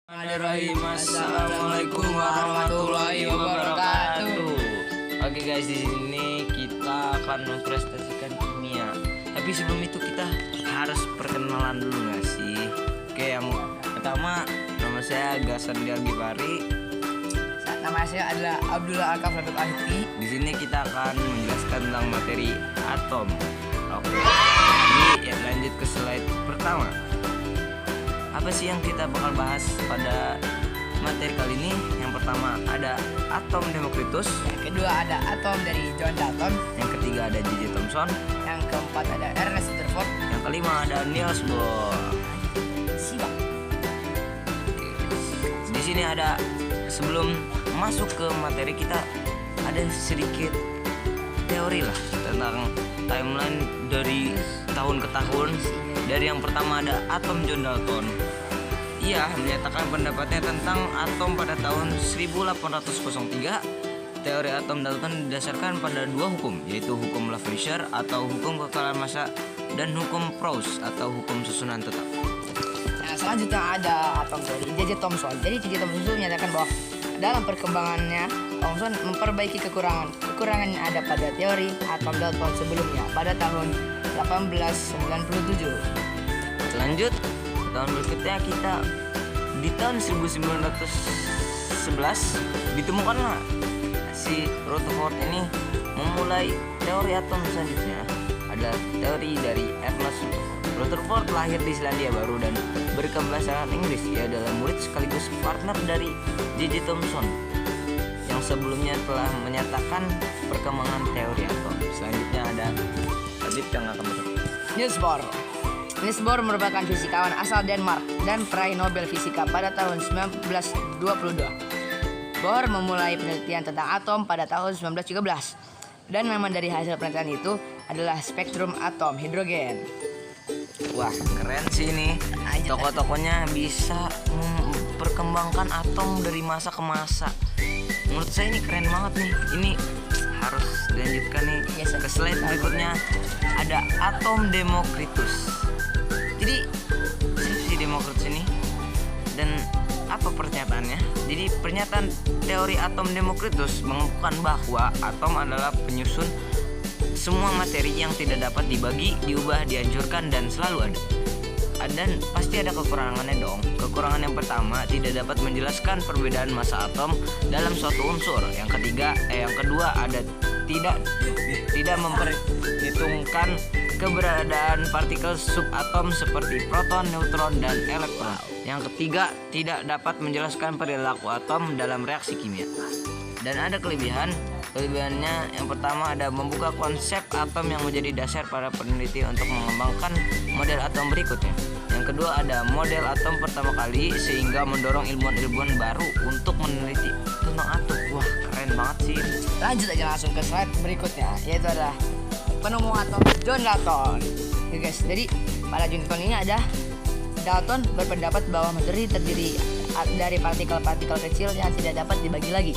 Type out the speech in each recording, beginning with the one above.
Bismillahirrahmanirrahim. Assalamualaikum warahmatullahi wabarakatuh. Oke guys, di sini kita akan mempresentasikan kimia. Tapi sebelum itu kita harus perkenalan dulu nggak sih? Oke, yang pertama nama saya Gasan Ghifari. Nama saya adalah Abdullah Al-Kafratul Ahiti. Di sini kita akan menjelaskan tentang materi atom. Oke. Jadi ya, lanjut ke slide pertama. Apa sih yang kita bakal bahas pada materi kali ini? Yang pertama ada atom Democritus, Yang kedua ada atom dari John Dalton. yang ketiga ada J.J. Thomson, Yang keempat ada Ernest Rutherford. yang kelima ada Niels Bohr. Simak. Di sini ada, sebelum masuk ke materi kita ada sedikit teori lah tentang timeline dari tahun ke tahun. Dari yang pertama ada atom John Dalton. Ia menyatakan pendapatnya tentang atom pada tahun 1803. Teori atom Dalton didasarkan pada dua hukum, yaitu hukum Lavoisier atau hukum kekalahan massa dan hukum Proust atau hukum susunan tetap. Nah, selanjutnya ada atom dari J.J. Thomson. Jadi J.J. Thomson itu menyatakan bahwa dalam perkembangannya Thomson memperbaiki kekurangan yang ada pada teori atom Dalton sebelumnya pada tahun 1897. Lanjut, tahun berikutnya kita di tahun 1911 ditemukanlah si Rutherford ini memulai teori atom selanjutnya. Ada teori dari Ernest Rutherford. Rutherford lahir di Selandia Baru dan berkebahasa Inggris. Ia adalah murid sekaligus partner dari J.J. Thomson yang sebelumnya telah menyatakan perkembangan teori atom. Selanjutnya ada Adit yang akan masuk. Niels Bohr. Niels Bohr merupakan fisikawan asal Denmark dan peraih Nobel Fisika pada tahun 1922. Bohr memulai penelitian tentang atom pada tahun 1913 dan nama dari hasil penelitian itu adalah spektrum atom hidrogen. Wah, keren sih ini. Tokoh-tokohnya bisa memperkembangkan atom dari masa ke masa. Menurut saya ini keren banget nih. Ini harus dilanjutkan nih ke slide berikutnya. Ada atom Democritus. Jadi si Democritus ini dan apa pernyataannya? Jadi pernyataan teori atom Democritus mengemukakan bahwa atom adalah penyusun semua materi yang tidak dapat dibagi, diubah, dihancurkan dan selalu ada. Dan pasti ada kekurangannya dong. Kekurangan yang pertama, tidak dapat menjelaskan perbedaan massa atom dalam suatu unsur. Yang kedua ada tidak memperhitungkan keberadaan partikel subatom seperti proton, neutron dan elektron. Yang ketiga, tidak dapat menjelaskan perilaku atom dalam reaksi kimia. Dan ada kelebihannya yang pertama ada membuka konsep atom yang menjadi dasar para peneliti untuk mengembangkan model atom berikutnya. Yang kedua ada model atom pertama kali sehingga mendorong ilmuwan-ilmuwan baru untuk meneliti tentang atom. Wah, keren banget sih. Lanjut aja langsung ke slide berikutnya, yaitu adalah penemu atom John Dalton. Oke guys, jadi pada John Dalton ini ada Dalton berpendapat bahwa materi terdiri dari partikel-partikel kecil yang tidak dapat dibagi lagi,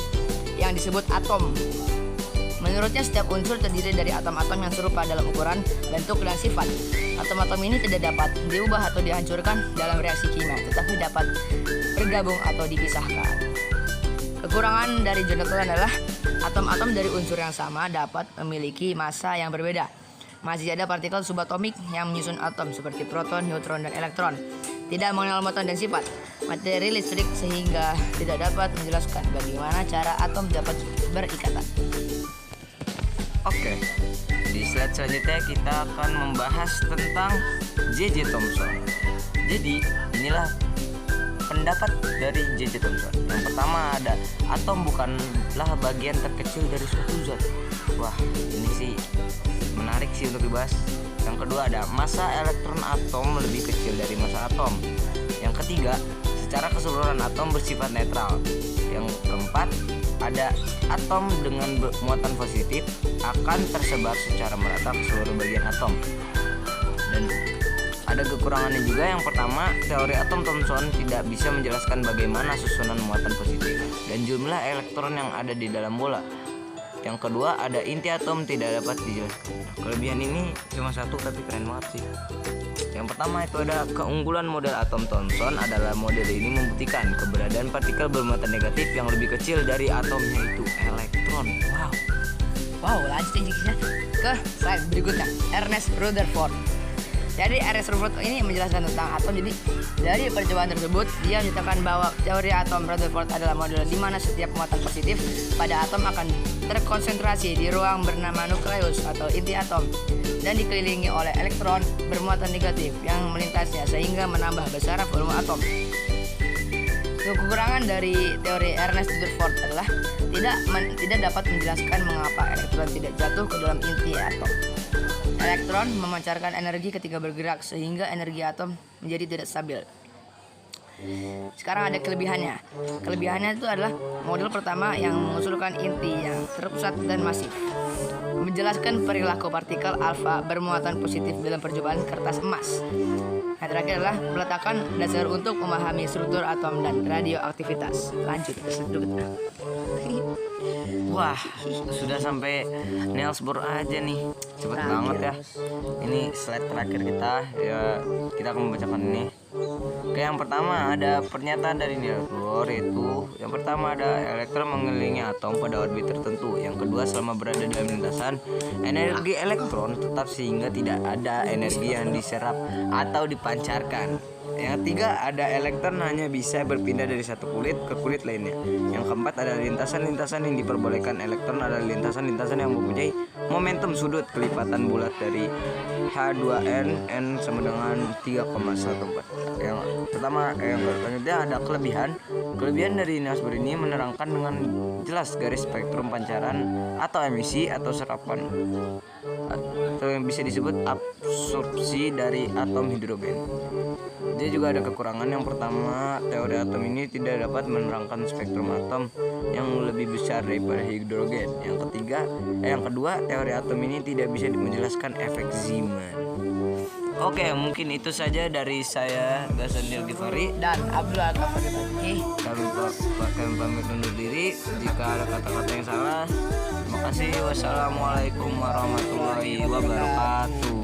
yang disebut atom. Menurutnya setiap unsur terdiri dari atom-atom yang serupa dalam ukuran, bentuk, dan sifat. Atom-atom ini tidak dapat diubah atau dihancurkan dalam reaksi kimia, tetapi dapat bergabung atau dipisahkan. Kekurangan dari John Dalton adalah atom-atom dari unsur yang sama dapat memiliki massa yang berbeda. Masih ada partikel subatomik yang menyusun atom seperti proton, neutron, dan elektron. Tidak mengenal muatan dan sifat materi listrik sehingga tidak dapat menjelaskan bagaimana cara atom dapat berikatan. Oke, di slide selanjutnya kita akan membahas tentang J.J. Thomson. Jadi inilah pendapat dari J.J. Thomson. Yang pertama ada atom bukanlah bagian terkecil dari suatu zat. Wah, ini sih menarik sih untuk dibahas. Yang kedua ada massa elektron atom lebih kecil dari massa atom. Yang ketiga, secara keseluruhan atom bersifat netral. Yang keempat, ada atom dengan muatan positif akan tersebar secara merata ke seluruh bagian atom. Dan ada kekurangannya juga. Yang pertama, teori atom Thomson tidak bisa menjelaskan bagaimana susunan muatan positif dan jumlah elektron yang ada di dalam bola. Yang kedua ada inti atom tidak dapat dijelaskan. Kelebihan ini cuma satu tapi keren banget sih. Yang pertama itu ada keunggulan model atom Thomson adalah model ini membuktikan keberadaan partikel bermuatan negatif yang lebih kecil dari atomnya itu elektron. Wow, lanjut aja ke slide berikutnya. Ernest Rutherford. Jadi Ernest Rutherford ini menjelaskan tentang atom. Jadi dari percobaan tersebut dia menyatakan bahwa teori atom Rutherford adalah model di mana setiap muatan positif pada atom akan terkonsentrasi di ruang bernama nukleus atau inti atom dan dikelilingi oleh elektron bermuatan negatif yang melintasnya sehingga menambah besar volume atom. Kekurangan dari teori Ernest Rutherford adalah tidak dapat menjelaskan mengapa elektron tidak jatuh ke dalam inti atom. Elektron memancarkan energi ketika bergerak sehingga energi atom menjadi tidak stabil. Sekarang ada kelebihannya. Kelebihannya itu adalah model pertama yang mengusulkan inti yang terpusat dan masif, menjelaskan perilaku partikel alfa bermuatan positif dalam percobaan kertas emas. Yang terakhir adalah meletakkan dasar untuk memahami struktur atom dan radioaktivitas. Lanjut ke selanjutnya. Wah, sudah sampai Niels Bohr aja nih. Cepet banget ya. Ini slide terakhir kita. Ya, kita akan membacakan ini. Oke, yang pertama ada pernyataan dari Niels Bohr, itu yang pertama ada elektron mengelilingi atom pada orbit tertentu. Yang kedua, selama berada dalam lintasan, energi elektron tetap sehingga tidak ada energi yang diserap atau dipancarkan. Yang ketiga, ada elektron hanya bisa berpindah dari satu kulit ke kulit lainnya. Yang keempat, ada lintasan-lintasan yang diperbolehkan elektron adalah lintasan-lintasan yang mempunyai momentum sudut kelipatan bulat dari H2n n sama dengan 3,14. Yang pertama, yang berikutnya ada kelebihan. Kelebihan dari Niels Bohr ini menerangkan dengan jelas garis spektrum pancaran atau emisi atau serapan atau yang bisa disebut absorpsi dari atom hidrogen. Dia juga ada kekurangan. Yang pertama, teori atom ini tidak dapat menerangkan spektrum atom yang lebih besar daripada hidrogen. Yang kedua, teori atom ini tidak bisa menjelaskan efek Zeeman. Oke, mungkin itu saja dari saya, Gasanil Givari Dan Abdul Al-Kafari. kami pamit undur diri. Jika ada kata-kata yang salah, terima kasih. Wassalamualaikum warahmatullahi wabarakatuh.